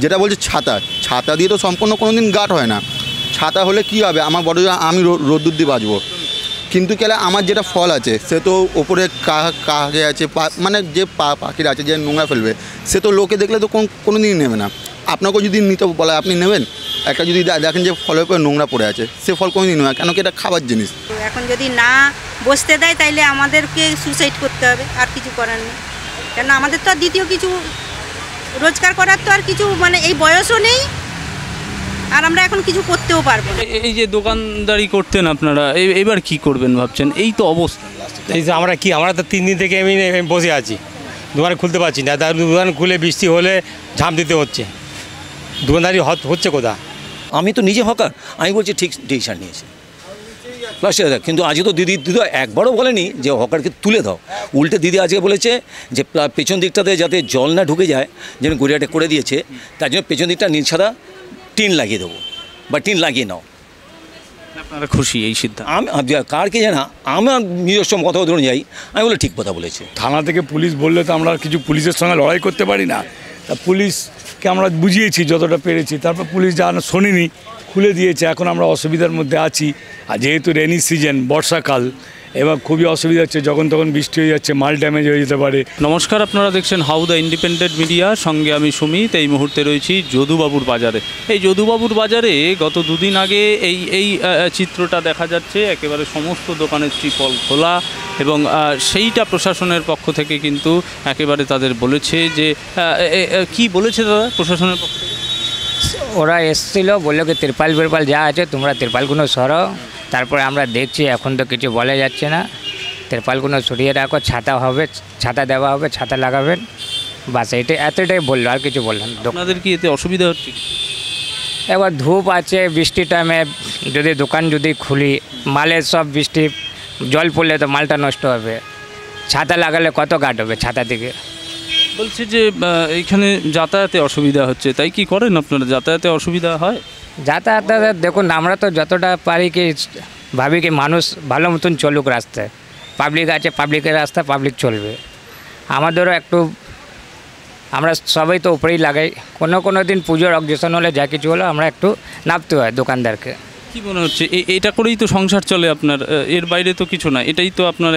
যেটা বলছে ছাতা, ছাতা দিয়ে তো সম্পূর্ণ কোনো দিন গার্ড হয় না। ছাতা হলে কি হবে, আমার বড় আমি রোদ্দুর দিয়ে বাঁচবো, কিন্তু কেলা আমার যেটা ফল আছে সে তো ওপরে কাকে আছে, মানে যে পাখির আছে যে নোংরা ফেলবে সে তো লোকে দেখলে তো কোনো দিনই নেবে না। আপনাকেও যদি নিতে বলা আপনি নেবেন? একটা যদি দেখেন যে ফলের উপরে নোংরা পড়ে আছে সে ফল কোনো দিন নেবে না, কেন কি এটা খাবার জিনিস। এখন যদি না বসতে দেয় তাইলে আমাদেরকে সুসাইড করতে হবে, আর কিছু করার নেই। কেন আমাদের তো আর দ্বিতীয় কিছু রোজগার করার তো আর কিছু মানে এই বয়সও নেই, আর আমরা এখন কিছু করতেও পারবো না। এই যে দোকানদারি করতেন আপনারা, এবার কি করবেন ভাবছেন? এই তো অবস্থা। এই যে আমরা তো 3 দিন থেকে আমি বসে আছি, দোকান খুলতে পারছি না। তার দোকান খুলে বৃষ্টি হলে ঝাঁপ দিতে হচ্ছে, দোকানদারি হচ্ছে কোথা। আমি তো নিজে হকার, আমি বলছি ঠিক ডিসিশন নিয়েছি প্লাস। কিন্তু আজকে তো দিদি একবারও বলেনি যে হকারকে তুলে দাও, উল্টে দিদি আজকে বলেছে যে পেছন দিকটাতে যাতে জল না ঢুকে যায়, যেন গড়িয়াটা করে দিয়েছে, তার জন্য পেছন দিকটা নীল সাদা টিন লাগিয়ে দেবো বা টিন লাগিয়ে নাও। আপনারা খুশি এই সিদ্ধান্ত? আমি কার কে জানা, আমার নিজস্ব কথা ধরুন যাই, আমি বলে ঠিক কথা বলেছে। থানা থেকে পুলিশ বললে তো আমরা কিছু পুলিশের সঙ্গে লড়াই করতে পারি না, তা পুলিশকে আমরা বুঝিয়েছি যতটা পেরেছি, তারপর পুলিশ যা শোনেনি খুলে দিয়েছে। এখন আমরা অসুবিধার মধ্যে আছি, আর যেহেতু রেনি সিজন বর্ষাকাল, এবার খুবই অসুবিধা হচ্ছে, যখন তখন বৃষ্টি হয়ে যাচ্ছে, মাল ড্যামেজ হয়ে যেতে পারে। নমস্কার, আপনারা দেখছেন হাউ দ্য ইন্ডিপেন্ডেন্ট মিডিয়া, সঙ্গে আমি সুমিত। এই মুহূর্তে রয়েছি যদুবাবুর বাজারে। এই যদুবাবুর বাজারে গত দুদিন আগে এই চিত্রটা দেখা যাচ্ছে, একেবারে সমস্ত দোকানের ত্রিপল খোলা, এবং সেইটা প্রশাসনের পক্ষ থেকে কিন্তু একেবারে তাদের বলেছে যে কি বলেছে দাদা প্রশাসনের পক্ষ থেকে? ওরা এসেছিল, বললো কি তিরপাল বিরপাল যা আছে তোমরা তিরপালগুলো সরাও। তারপরে আমরা দেখছি এখন তো কিছু বলা যাচ্ছে না, তিরপালগুলো সরিয়ে রাখো, ছাতা হবে, ছাতা দেওয়া হবে, ছাতা লাগাবেন, বাস এতটাই বললো, আর কিছু বললেন। আপনাদের কি এতে অসুবিধা হচ্ছে? এবার ধূপ আছে, বৃষ্টির টাইমে দোকান যদি খুলি, মালের সব বৃষ্টি জল পড়লে তো মালটা নষ্ট হবে, ছাতা লাগালে কত গার্ড হবে ছাতা থেকে। বলছি যে এইখানে যাতায়াতে অসুবিধা হচ্ছে, তাই কি করেন আপনারা? যাতায়াতে অসুবিধা হয়? যাতায়াত দেখুন, আমরা তো যতটা পারি কি ভাবি কি মানুষ ভালো মতন চলুক রাস্তায়, পাবলিক আছে, পাবলিকের রাস্তা পাবলিক চলবে। আমাদেরও একটু, আমরা সবাই তো উপরেই লাগাই, কোনো দিন পুজোর অকেশন হলে যা কিছু হলো আমরা একটু নামতে হয় দোকানদারকে। কি মনে হচ্ছে এটা করেই তো সংসার চলে আপনার? এর বাইরে তো কিছু না, এটাই তো আপনার?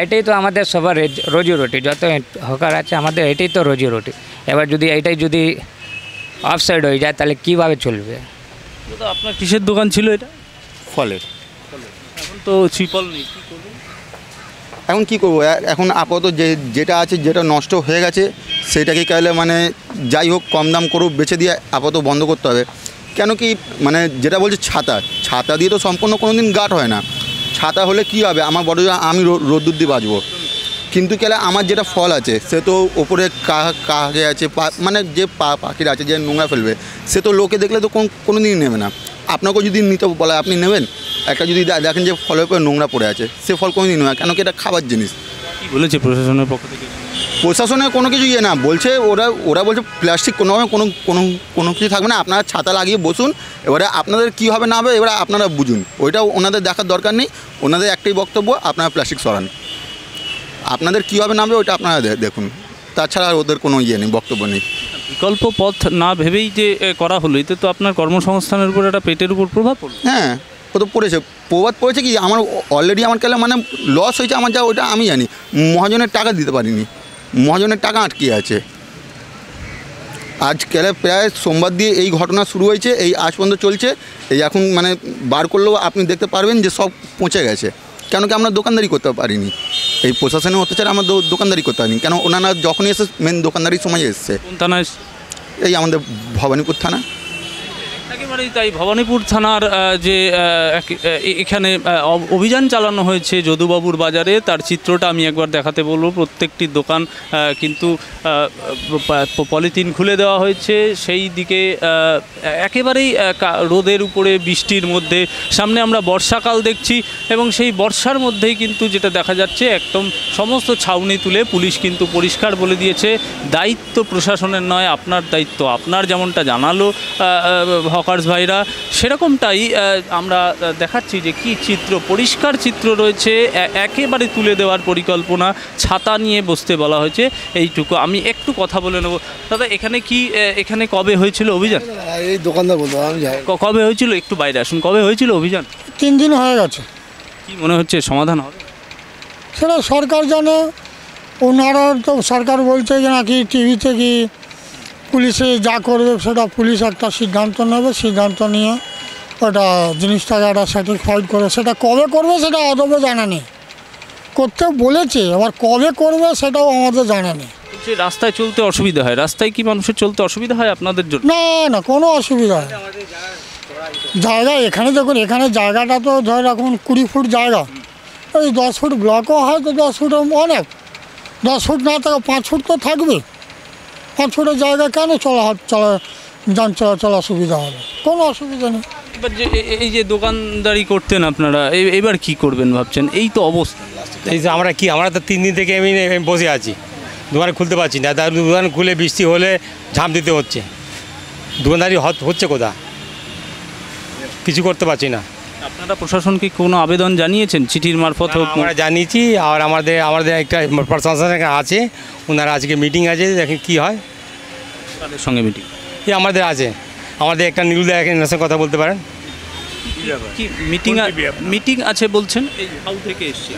এটাই তো আমাদের সবার রোজি রুটি, যত হকার আছে আমাদের এটাই তো রোজি রুটি। এবার যদি এইটাই যদি অফসাইড হয়ে যায় তাহলে কীভাবে চলবে? আপনার কিসের দোকান ছিল এটা? ফলের। এখন তো ত্রিপল নেই, কী করবেন? এখন কি করবো, এখন আপাতত যেটা আছে, যেটা নষ্ট হয়ে গেছে সেটাকে কাইলে মানে যাই হোক কম দাম করুক বেচে দিয়ে আপাতত বন্ধ করতে হবে। কেন কি মানে যেটা বলছে ছাতা, ছাতা দিয়ে তো সম্পূর্ণ কোনো দিন গার্ড হয় না। ছাতা হলে কি হবে, আমার বড় আমি রোদ্দুর দিয়ে বাঁচবো, কিন্তু কেলা আমার যেটা ফল আছে সে তো ওপরে কাকে আছে, মানে যে পাখির আছে যে নোংরা ফেলবে সে তো লোকে দেখলে তো কোনো দিনই নেবে না। আপনাকেও যদি নিতে বলা আপনি নেবেন? একটা যদি দেখেন যে ফলের উপরে নোংরা পড়ে আছে সে ফল কোনো দিন নেবে না, কেন কি এটা খাবার জিনিস। কী বলেছে প্রশাসনের পক্ষ থেকে? প্রশাসনের কোনো কিছু না বলছে, ওরা বলছে প্লাস্টিক কোনোভাবে কোনো কিছু থাকবে না, আপনারা ছাতা লাগিয়ে বসুন, এবারে আপনাদের কী হবে না হবে এবারে আপনারা বুঝুন, ওইটাও ওনাদের দেখার দরকার নেই। ওনাদের একটাই বক্তব্য, আপনারা প্লাস্টিক সরান, আপনাদের কী হবে না হবে ওইটা আপনারা দেখুন, তাছাড়া ওদের কোনো নেই, বক্তব্য নেই। বিকল্প পথ না ভেবেই যে করা হলো, এতে তো আপনার কর্মসংস্থানের উপর একটা পেটের উপর প্রভাব পড়লো। হ্যাঁ, ও তো পড়েছে, প্রভাব পড়েছে কি আমার অলরেডি আমার কালে মানে লস হয়েছে আমার, যা ওইটা আমি জানি। মহাজনের টাকা দিতে পারিনি, মহাজনের টাকা আটকে আছে। আজকালে প্রায় সোমবার দিয়ে এই ঘটনা শুরু হয়েছে, এই আজ পর্যন্ত চলছে। এই এখন মানে বার করলেও আপনি দেখতে পারবেন যে সব পৌঁছে গেছে। কেন কি আমরা দোকানদারি করতে পারিনি, এই প্রশাসনের অত্যাচারে আমরা দোকানদারি করতে পারিনি। কেন ওনারা যখনই এসে মেন দোকানদারির সময় এসছে। কোন থানায়? এই আমাদের ভবানীপুর থানা। একেবারেই তাই, ভবানীপুর থানার যে এখানে অভিযান চালানো হয়েছে যদুবাবুর বাজারে, তার চিত্রটা আমি একবার দেখাতে বলবো। প্রত্যেকটি দোকান কিন্তু পলিথিন খুলে দেওয়া হয়েছে, সেই দিকে একেবারেই রোদের উপরে বৃষ্টির মধ্যে, সামনে আমরা বর্ষাকাল দেখছি, এবং সেই বর্ষার মধ্যেই কিন্তু যেটা দেখা যাচ্ছে একদম সমস্ত ছাউনি তুলে পুলিশ কিন্তু পরিষ্কার বলে দিয়েছে দায়িত্ব প্রশাসনের নয়, আপনার দায়িত্ব। আপনার যেমনটা জানালো হকার্স ভাইরা, সেরকমটাই আমরা দেখাচ্ছি যে কি চিত্র, পরিষ্কার চিত্র রয়েছে, একেবারে তুলে দেওয়ার পরিকল্পনা, ছাতা নিয়ে বসতে বলা হয়েছে এইটুকু। আমি একটু কথা বলে নেব। দাদা, এখানে কি এখানে কবে হয়েছিল অভিযান? এই দোকানদার বলবো আমি যাই। কবে হয়েছিল, একটু বাইরে আসুন, কবে হয়েছিল অভিযান? 3 দিন হয়ে গেছে। কি মনে হচ্ছে সমাধান হবে? সেটা সরকার জানে, ওনারা তো সরকার বলছে যে নাকি টিভিতে কি পুলিশে যা করবে সেটা পুলিশ একটা সিদ্ধান্ত নেবে, সিদ্ধান্ত নিয়ে ওটা জিনিসটাকে একটা স্যাটিসফাইড করে, সেটা কবে করবে সেটা আদবে জানা নেই। করতে বলেছে, আবার কবে করবে সেটাও আমাদের জানা নেই। যে রাস্তায় চলতে অসুবিধা হয়, রাস্তায় কি মানুষের চলতে অসুবিধা হয় আপনাদের জন্য? না না, কোনো অসুবিধা নেই। জায়গা এখানে দেখুন, এখানে জায়গাটা তো ধর এখন 20 ফুট জায়গা, এই 10 ফুট ব্লকও হয় তো 10 ফুট অনেক, 10 ফুট না থাকে 5 ফুট তো থাকবে। 5 ফুটের জায়গা কেন যান চলাচল অসুবিধা হবে? কোনো অসুবিধা নেই। এবার যে এই যে দোকানদারি করতেন আপনারা, এবার কি করবেন ভাবছেন? এই তো অবস্থা। এই যে আমরা তো 3 দিন থেকে আমি বসে আছি, দোকান খুলতে পারছি না। দোকান খুলে বৃষ্টি হলে ঝাঁপ দিতে হচ্ছে। দোকানদারি হচ্ছে কোথা, কিছু করতে পারছি না। আপনারা প্রশাসনকে কোনো আবেদন জানিয়েছেন চিঠির মারফত হোক? আমরা জানিয়েছি, আর আমাদের একটা প্রশাসন আছে, ওনারা আজকে মিটিং আছে, দেখেন কী হয়। তাদের সঙ্গে মিটিং আমাদের আছে, আমাদের একটা নিউজ এনার সঙ্গে কথা বলতে পারেন। কি মিটিং আছে বলছেন? এই হাউ থেকে এসছি।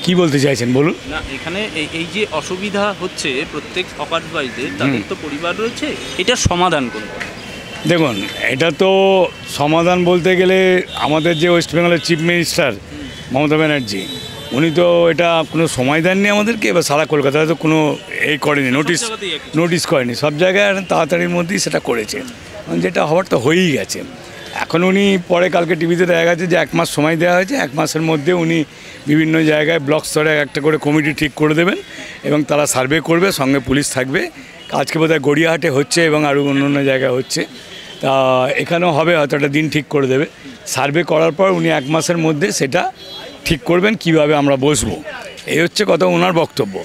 কি বলতে চাইছেন বলুন? না, এখানে এই যে অসুবিধা হচ্ছে প্রত্যেক হকার্স ভাইদের, তাদের তো পরিবার রয়েছে, এটার সমাধান করুন। দেখুন, এটা তো সমাধান বলতে গেলে আমাদের যে ওয়েস্ট বেঙ্গলের চিফ মিনিস্টার মমতা ব্যানার্জি, উনি তো এটা কোনো সময় দেননি আমাদেরকে, এবার সারা কলকাতায় তো কোনো করেনি, নোটিশ করেনি। সব জায়গায় তাড়াতাড়ির মধ্যেই সেটা করেছে, যেটা হওয়ার তো হয়েই গেছে। এখন উনি পরে কালকে টিভিতে দেখা গেছে যে 1 মাস সময় দেওয়া হয়েছে, 1 মাসের মধ্যে উনি বিভিন্ন জায়গায় ব্লক স্তরে একটা করে কমিটি ঠিক করে দেবেন এবং তারা সার্ভে করবে, সঙ্গে পুলিশ থাকবে। আজকে বোধহয় গড়িয়াহাটে হচ্ছে এবং আরও অন্য জায়গায় হচ্ছে, তা এখানেও হবে, হয়তো একটা দিন ঠিক করে দেবে। সার্ভে করার পর উনি 1 মাসের মধ্যে সেটা ঠিক করবেন কিভাবে আমরা বসবো, এই হচ্ছে কথা ওনার বক্তব্য।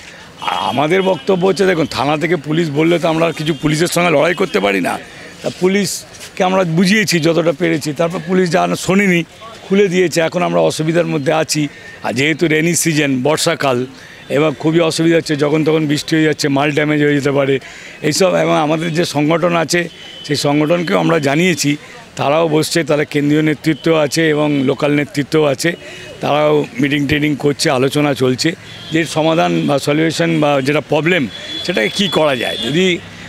আর আমাদের বক্তব্য হচ্ছে, দেখুন, থানা থেকে পুলিশ বললে তো আমরা কিছু পুলিশের সঙ্গে লড়াই করতে পারি না। তা পুলিশকে আমরা বুঝিয়েছি যতটা পেরেছি, তারপর পুলিশ যা শোনেনি, খুলে দিয়েছে। এখন আমরা অসুবিধার মধ্যে আছি, আর যেহেতু রেনি সিজন, বর্ষাকাল, এবার খুবই অসুবিধা হচ্ছে, যখন তখন বৃষ্টি হয়ে যাচ্ছে, মাল ড্যামেজ হয়ে যেতে পারে এইসব। এবং আমাদের যে সংগঠন আছে সেই সংগঠনকেও আমরা জানিয়েছি, তারাও বসছে, তারা কেন্দ্রীয় নেতৃত্ব আছে এবং লোকাল নেতৃত্বও আছে, তারাও মিটিং টিটিং করছে, আলোচনা চলছে যে সমাধান বা সলিউশন বা যেটা প্রবলেম সেটাকে কী করা যায়। যদি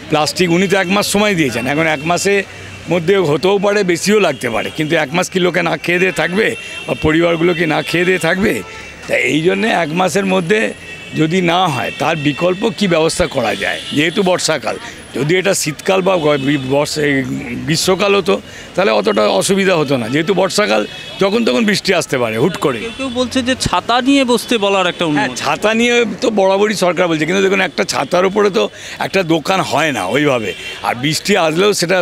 প্লাস্টিক, উনি তো 1 মাস সময় দিয়েছেন, এখন 1 মাসে মধ্যে হতেও পারে, বেশিও লাগতে পারে, কিন্তু 1 মাস কি লোকে না খেয়ে দিয়ে থাকবে বা পরিবারগুলো কি না খেয়ে দিয়ে থাকবে? তা এই জন্যে 1 মাসের মধ্যে যদি না হয়, তার বিকল্প কি ব্যবস্থা করা যায়। যেহেতু বর্ষাকাল, যদি এটা শীতকাল বা গ্রীষ্মকাল হতো তাহলে অতটা অসুবিধা হতো না। যেহেতু বর্ষাকাল, যখন তখন বৃষ্টি আসতে পারে হুট করে। কেউ বলছে যে ছাতা নিয়ে বসতে বলার একটা অনুমতি। ছাতা নিয়ে তো বরাবরই সরকার বলছে, কিন্তু দেখুন, একটা ছাতার উপরে তো একটা দোকান হয় না ওইভাবে, আর বৃষ্টি আসলেও সেটা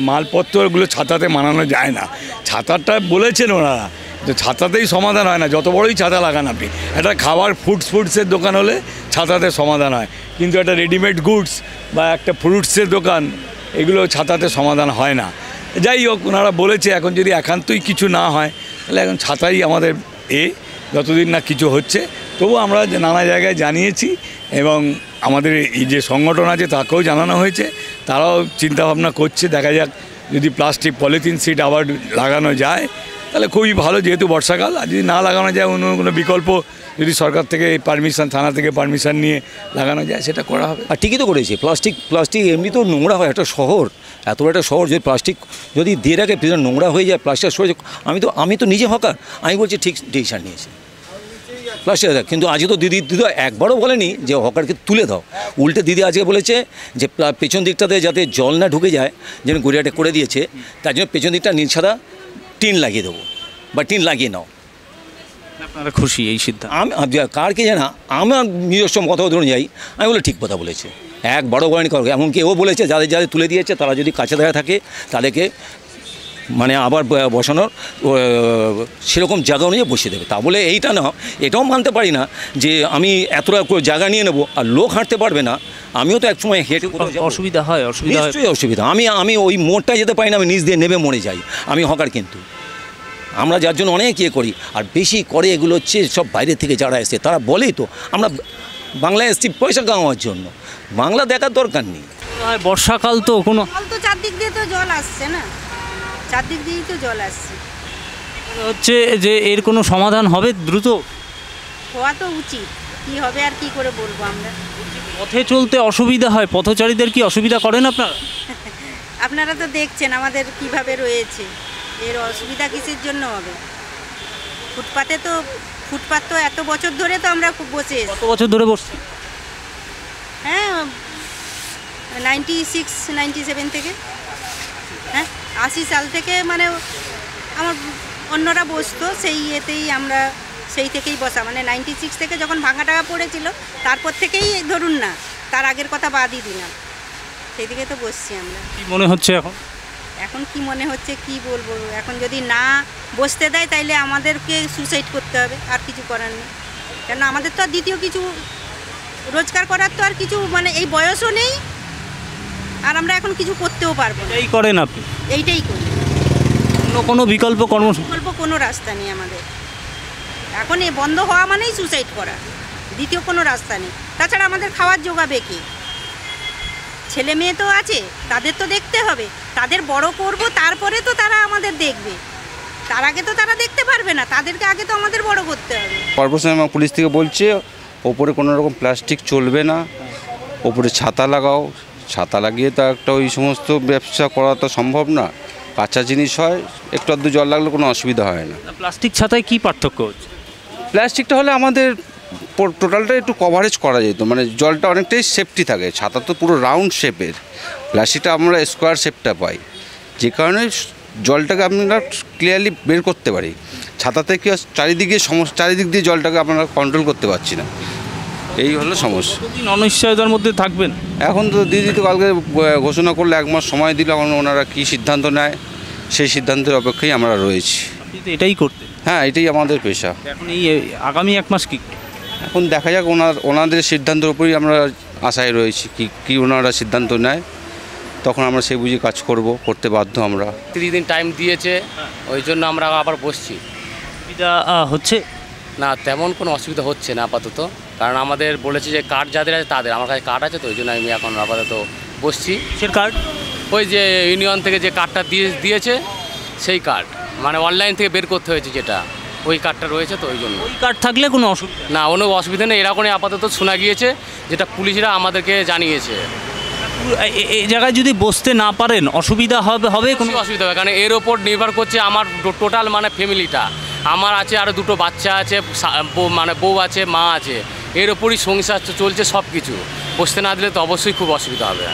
মালপত্রগুলো ছাতাতে মানানো যায় না। ছাতাটা বলেছেন ওনারা, তো ছাতাতেই সমাধান হয় না, যত বড়ই ছাতা লাগান আপনি। একটা খাবার ফুডসের দোকান হলে ছাতাতে সমাধান হয়, কিন্তু একটা রেডিমেড গুডস বা একটা ফ্রুটসের দোকান, এগুলো ছাতাতে সমাধান হয় না। যাই হোক, ওনারা বলেছে, এখন যদি একান্তই কিছু না হয় তাহলে এখন ছাতাই আমাদের যতদিন না কিছু হচ্ছে। তবু আমরা নানা জায়গায় জানিয়েছি এবং আমাদের এই যে সংগঠন আছে তাকেও জানানো হয়েছে, তারাও চিন্তাভাবনা করছে। দেখা যাক, যদি প্লাস্টিক পলিথিন সিট আবার লাগানো যায় তাহলে খুবই ভালো, যেহেতু বর্ষাকাল। আর যদি না লাগানো যায়, অন্য কোনো বিকল্প যদি সরকার থেকে পারমিশন, থানা থেকে পারমিশন নিয়ে লাগানো যায়, সেটা করা হবে। আর ঠিকই তো করেছে। প্লাস্টিক এমনি তো নোংরা হয়, একটা শহর, এত বড় একটা শহর, যদি প্লাস্টিক যদি দিয়ে রাখে, নোংরা হয়ে যায়, প্লাস্টিক সরে। আমি তো নিজে হকার, আমি বলছি ঠিক ডিসিশন নিয়েছে প্লাস্টিক। কিন্তু আজকে তো দিদি একবারও বলেনি যে হকারকে তুলে দাও। উল্টে দিদি আজকে বলেছে যে পেছন দিকটাতে যাতে জল না ঢুকে যায়, যেন গড়িয়াটা করে দিয়েছে, তার জন্য পেছন দিকটা নির্ছাদা টিন লাগিয়ে দেবো বা টিন লাগিয়ে নাও। আপনারা খুশি এই সিদ্ধান্ত? আমি কার কে জানা, আমার নিজস্ব কথা ধরুন যাই, আমি বলে ঠিক কথা বলেছে, একবারও বলেনি কারো। এমনকি ও বলেছে যাদের তুলে দিয়েছে তারা যদি কাছে দেখা থাকে তাদেরকে মানে আবার বসানোর সেরকম জায়গা অনুযায়ী বসিয়ে দেবে। তা বলে এইটা না, এটাও মানতে পারি না যে আমি এতটা জায়গা নিয়ে নেবো আর লোক হাঁটতে পারবে না। আমিও তো একসময় হেঁটে অসুবিধা হয়, নিশ্চয়ই অসুবিধা। আমি ওই মোড়টায় যেতে পারি না, আমি নিচ দিয়ে নেমে মরে যাই। আমি হকার, কিন্তু আমরা যার জন্য অনেক ইয়ে করি। আর বেশি করে এগুলো হচ্ছে সব বাইরে থেকে যারা এসে তারা বলেই তো আমরা বাংলায় এসেছি পয়সা কামানোর জন্য, বাংলা দেখার দরকার নেই। বর্ষাকাল তো কোনো জল তো চারদিক দিয়ে তো জল আসছে না, চারদিক দিয়েই তো জল আসছে। হচ্ছে যে এর কোনো সমাধান হবে দ্রুত? হওয়া তো উচিত, কি হবে আর কি করে বলবো আমরা। পথে চলতে অসুবিধা হয়, পথচারীদের কি অসুবিধা করেন আপনারা? আপনারা তো দেখছেন আমাদের কিভাবে রয়েছে, এর অসুবিধা কিসের জন্য হবে? ফুটপাত তো এত বছর ধরে তো আমরা খুব বসে কত এসেছি। বছর ধরে বসছি? হ্যাঁ 96 97 থেকে, হ্যাঁ 80 সাল থেকে, মানে আমার অন্যরা বসতো সেই ইয়েতেই আমরা সেই থেকেই বসা, মানে 96 থেকে যখন ভাঙা টাকা পড়েছিল তারপর থেকেই ধরুন না, তার আগের কথা বাদই দিলাম, সেই দিকে তো বসছি আমরা। কি মনে হচ্ছে এখন? এখন কি মনে হচ্ছে কি বলবো, এখন যদি না বসতে দেয় তাইলে আমাদেরকে সুসাইড করতে হবে, আর কিছু করার নেই। কেন আমাদের তো আর দ্বিতীয় কিছু রোজগার করার তো আর কিছু মানে এই বয়সও নেই, আর আমরা এখন কিছু করতেও পারবো না। এই করেন আপনি? এইটাই করি, অন্য কোনো বিকল্প বিকল্প কোনো রাস্তা নেই আমাদের। এখন এ বন্ধ হওয়া মানেই সুসাইড করা, দ্বিতীয় কোনো রাস্তা নেই। তাছাড়া আমাদের খাওয়ার জোগাবে কে? ছেলে মেয়ে তো আছে, তাদের তো দেখতে হবে, তাদের বড় করব, তারপরে তো তারা আমাদের দেখবে, তার আগে তো তারা দেখতে পারবে না, তাদেরকে আগে তো আমাদের বড় করতে হবে। কর্পোরেশন পুলিশ থেকে বলছে ওপরে কোনো রকম প্লাস্টিক চলবে না, ওপরে ছাতা লাগাও, ছাতা লাগিয়ে তো একটা ওই সমস্ত ব্যবসা করা তো সম্ভব না, কাঁচা জিনিস হয়, একটু আধটু জল লাগলে কোনো অসুবিধা হয় না। প্লাস্টিক ছাতায় কি পার্থক্য হচ্ছে? প্লাস্টিকটা হলে আমাদের টোটালটা একটু কভারেজ করা যেত, মানে জলটা অনেকটাই সেফটি থাকে। ছাতা তো পুরো রাউন্ড শেপের, প্লাস্টিকটা আমরা স্কোয়ার শেপটা পাই, যে কারণে জলটাকে আমরা ক্লিয়ারলি বের করতে পারি। ছাতাতে কি চারিদিক দিয়ে জলটাকে আমরা কন্ট্রোল করতে পারছি না, এই হলো সমস্যা। কতদিন অনিশ্চয়তার মধ্যে থাকবেন? এখন তো দিদি তো কালকে ঘোষণা করলে 1 মাস সময় দিল, এখন ওনারা কী সিদ্ধান্ত নেয় সেই সিদ্ধান্তের অপেক্ষায় আমরা রয়েছি। আপনি তো এটাই করতেন? হ্যাঁ, এটাই আমাদের পেশা। এখন এই আগামী 1 মাস কি? এখন দেখা যাক, ওনাদের সিদ্ধান্তের উপরেই আমরা আশায় রয়েছি, কি ওনারা সিদ্ধান্ত নেয় তখন আমরা সেই বুঝে কাজ করতে বাধ্য আমরা। 30 দিন টাইম দিয়েছে, ওই জন্য আমরা আবার বসছি। অসুবিধা হচ্ছে না, তেমন কোনো অসুবিধা হচ্ছে না আপাতত, কারণ আমাদের বলেছে যে কার্ড যাদের আছে তাদের, আমার কাছে কার্ড আছে, তো ওই জন্য আমি এখন আপাতত বসছি। কিসের কার্ড? ওই যে ইউনিয়ন থেকে যে কার্ডটা দিয়েছে সেই কার্ড, মানে অনলাইন থেকে বের করতে হয়েছে যেটা, ওই কার্ডটা রয়েছে, তো ওই জন্য। ওই কার্ড থাকলে কোনো অসুবিধা না, কোনো অসুবিধা নেই, এরকমই আপাতত শোনা গিয়েছে, যেটা পুলিশরা আমাদেরকে জানিয়েছে। এই জায়গায় যদি বসতে না পারেন অসুবিধা হবে কোনো অসুবিধা হবে, কারণ এর ওপর নির্ভর করছে আমার টোটাল মানে ফ্যামিলিটা। আমার আছে আরও 2টো বাচ্চা আছে, মানে বউ আছে, মা আছে, এর ওপরই সংসার চলছে সব কিছু। বসতে না দিলে তো অবশ্যই খুব অসুবিধা হবে।